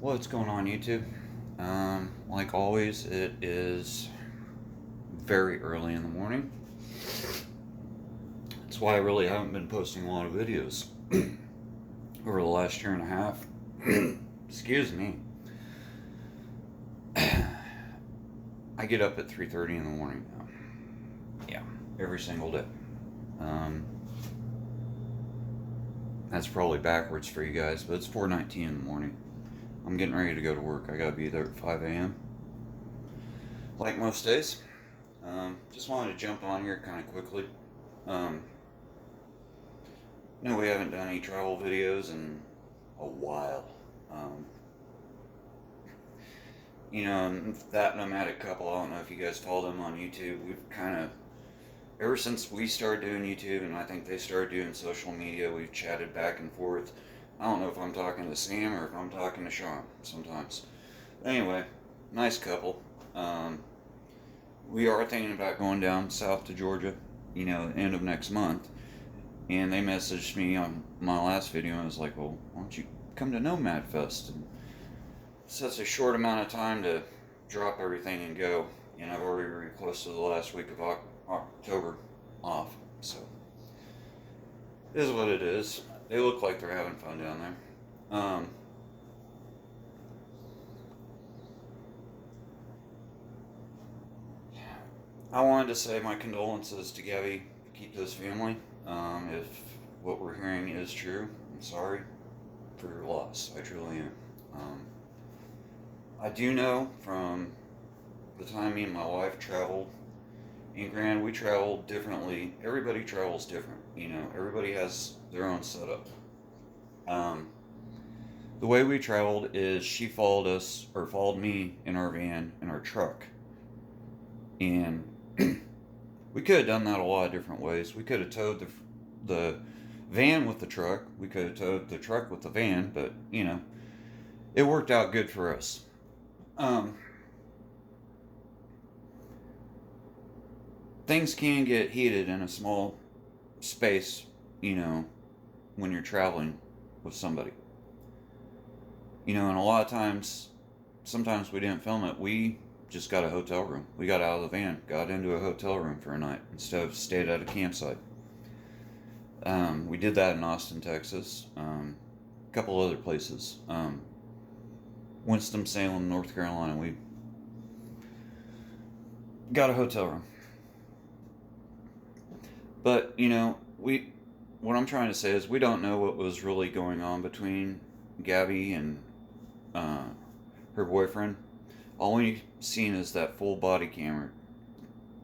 What's going on, YouTube? Like always, it is very early in the morning. That's why I really haven't been posting a lot of videos over the last year and a half. Excuse me. I get up at 3:30 in the morning now. Yeah, every single day. Um, that's probably backwards for you guys, but it's 4:19 in the morning. I'm getting ready to go to work. I gotta be there at 5 a.m. like most days. Just wanted to jump on here kind of quickly. Um, no, we haven't done any travel videos in a while. Um, that nomadic couple, I don't know if you guys follow them on YouTube. We've kind of, ever since we started doing YouTube and I think they started doing social media, we've chatted back and forth. I don't know if I'm talking to Sam or if I'm talking to Sean sometimes. Anyway, nice couple. We are thinking about going down south to Georgia, end of next month. And they messaged me on my last video and I was like, well, why don't you come to Nomad Fest? And such a short amount of time to drop everything and go. And I've already requested the last week of October off. So, it is what it is. They look like they're having fun down there. I wanted to say my condolences to Gabby, Keep family. If what we're hearing is true, I'm sorry for your loss. I truly am. I do know from the time me and my wife traveled, and granted, we traveled differently. Everybody travels different. Everybody has their own setup. Um, the way we traveled is she followed us, or followed me in our van, in our truck. And we could have done that a lot of different ways. We could have towed the van with the truck. We could have towed the truck with the van, but it worked out good for us. Things can get heated in a small space, when you're traveling with somebody. And a lot of times, sometimes we didn't film it. We just got a hotel room. We got out of the van, got into a hotel room for a night instead of stayed at a campsite. We did that in Austin, Texas, a couple other places. Winston-Salem, North Carolina, we got a hotel room. But, what I'm trying to say is we don't know what was really going on between Gabby and her boyfriend. All we've seen is that full body camera,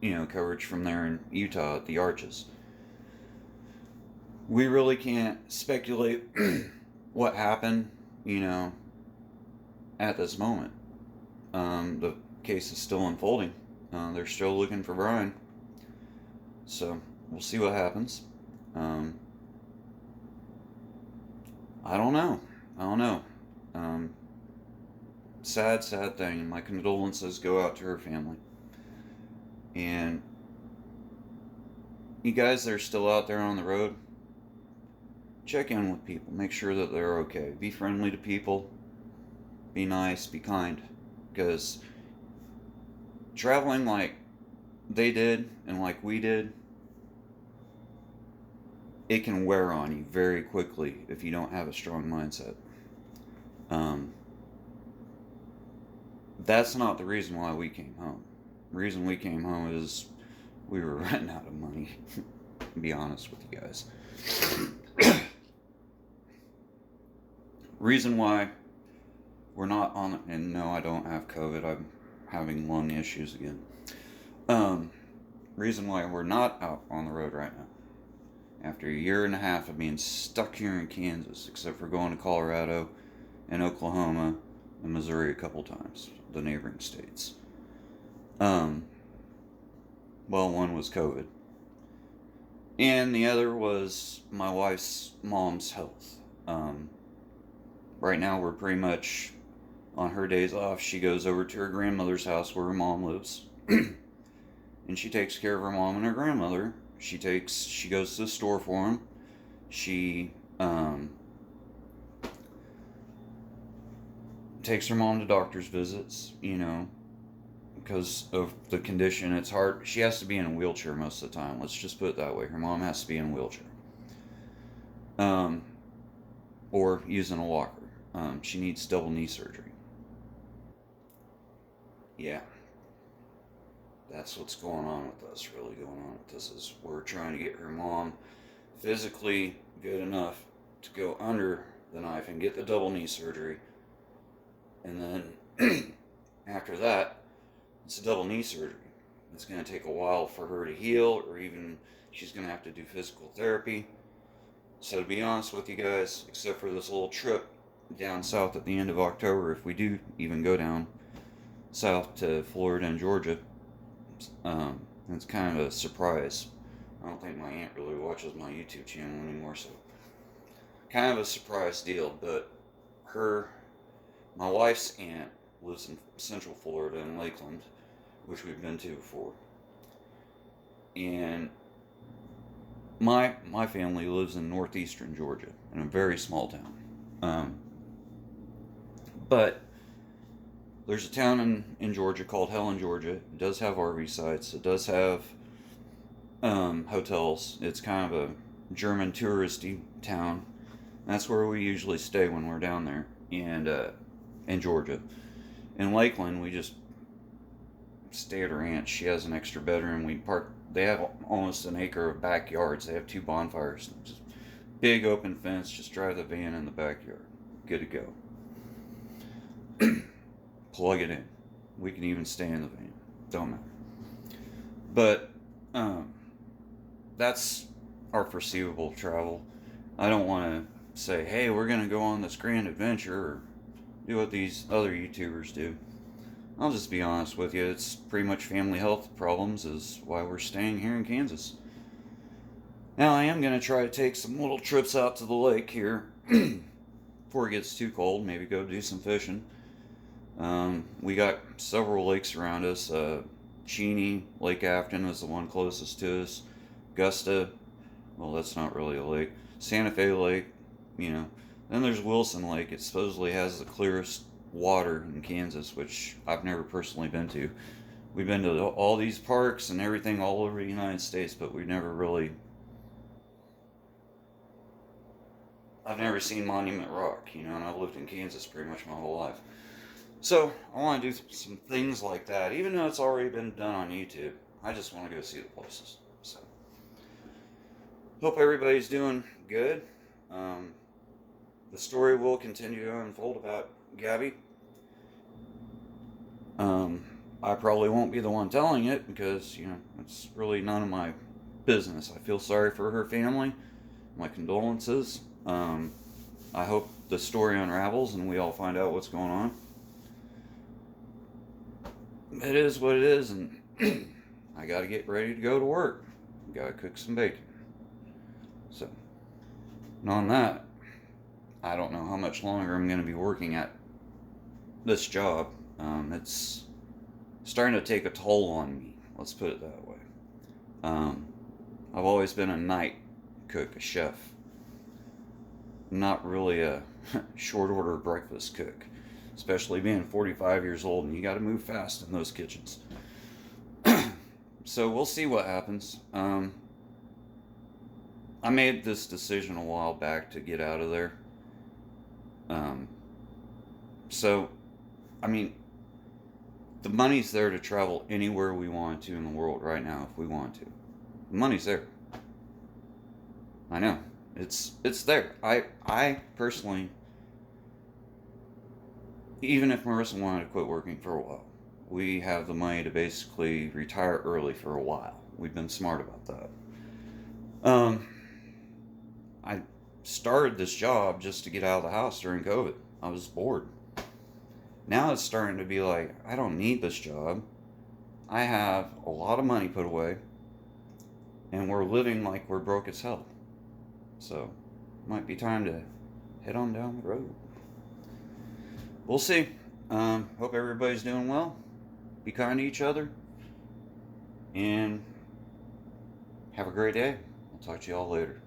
coverage from there in Utah at the Arches. We really can't speculate what happened, at this moment. The case is still unfolding. They're still looking for Brian. So, we'll see what happens. I don't know. Sad thing. My condolences go out to her family. And you guys that are still out there on the road, check in with people. Make sure that they're okay. Be friendly to people. Be nice. Be kind. Because traveling like they did and like we did, it can wear on you very quickly if you don't have a strong mindset. That's not the reason why we came home. The reason we came home is we were running out of money. To be honest with you guys. Reason why we're not on, and no, I don't have COVID. I'm having lung issues again. Reason why we're not out on the road right now, after a year and a half of being stuck here in Kansas, except for going to Colorado and Oklahoma and Missouri a couple times, the neighboring states. Well, one was COVID. And the other was my wife's mom's health. Right now we're pretty much on her days off. She goes over to her grandmother's house where her mom lives. And she takes care of her mom and her grandmother. She goes to the store for them. She takes her mom to doctor's visits, because of the condition. It's hard. She has to be in a wheelchair most of the time. Let's just put it that way. Her mom has to be in a wheelchair. Or using a walker. She needs double knee surgery. Yeah, that's what's going on with us. Really going on with this is we're trying to get her mom physically good enough to go under the knife and get the double knee surgery. And then after that, it's a double knee surgery. It's going to take a while for her to heal, or even she's going to have to do physical therapy. So to be honest with you guys, except for this little trip down south at the end of October, if we do even go down south to Florida and Georgia, it's kind of a surprise. I don't think my aunt really watches my YouTube channel anymore, so kind of a surprise deal. But my wife's aunt lives in Central Florida in Lakeland, which we've been to before, and my family lives in northeastern Georgia in a very small town. But there's a town in Georgia called Helen, Georgia. It does have RV sites. It does have hotels. It's kind of a German touristy town. That's where we usually stay when we're down there, and in Georgia. In Lakeland, we just stay at her aunt's. She has an extra bedroom. They have almost an acre of backyards. They have 2 bonfires. Just big open fence. Just drive the van in the backyard. Good to go. Plug it in. We can even stay in the van. Don't matter. But that's our foreseeable travel. I don't want to say, hey, we're going to go on this grand adventure or do what these other YouTubers do. I'll just be honest with you. It's pretty much family health problems is why we're staying here in Kansas. Now, I am going to try to take some little trips out to the lake here before it gets too cold. Maybe go do some fishing. We got several lakes around us. Cheney, Lake Afton is the one closest to us. Augusta, well, that's not really a lake. Santa Fe Lake, Then there's Wilson Lake. It supposedly has the clearest water in Kansas, which I've never personally been to. We've been to all these parks and everything all over the United States, but I've never seen Monument Rock, and I've lived in Kansas pretty much my whole life. So I want to do some things like that, even though it's already been done on YouTube. I just want to go see the places. So hope everybody's doing good. The story will continue to unfold about Gabby. I probably won't be the one telling it because, it's really none of my business. I feel sorry for her family. My condolences. I hope the story unravels and we all find out what's going on. It is what it is, and I gotta get ready to go to work. Gotta cook some bacon. So, and on that, I don't know how much longer I'm going to be working at this job. It's starting to take a toll on me. Let's put it that way. I've always been a night cook, a chef. Not really a short order breakfast cook. Especially being 45 years old and you got to move fast in those kitchens. So we'll see what happens. I made this decision a while back to get out of there. The money's there to travel anywhere we want to in the world right now if we want to. The money's there. I know. It's there. I personally, even if Marissa wanted to quit working for a while, we have the money to basically retire early for a while. We've been smart about that. I started this job just to get out of the house during COVID. I was bored. Now it's starting to be like, I don't need this job. I have a lot of money put away, and we're living like we're broke as hell. So, might be time to head on down the road. We'll see. Hope everybody's doing well. Be kind to each other. And have a great day. I'll talk to you all later.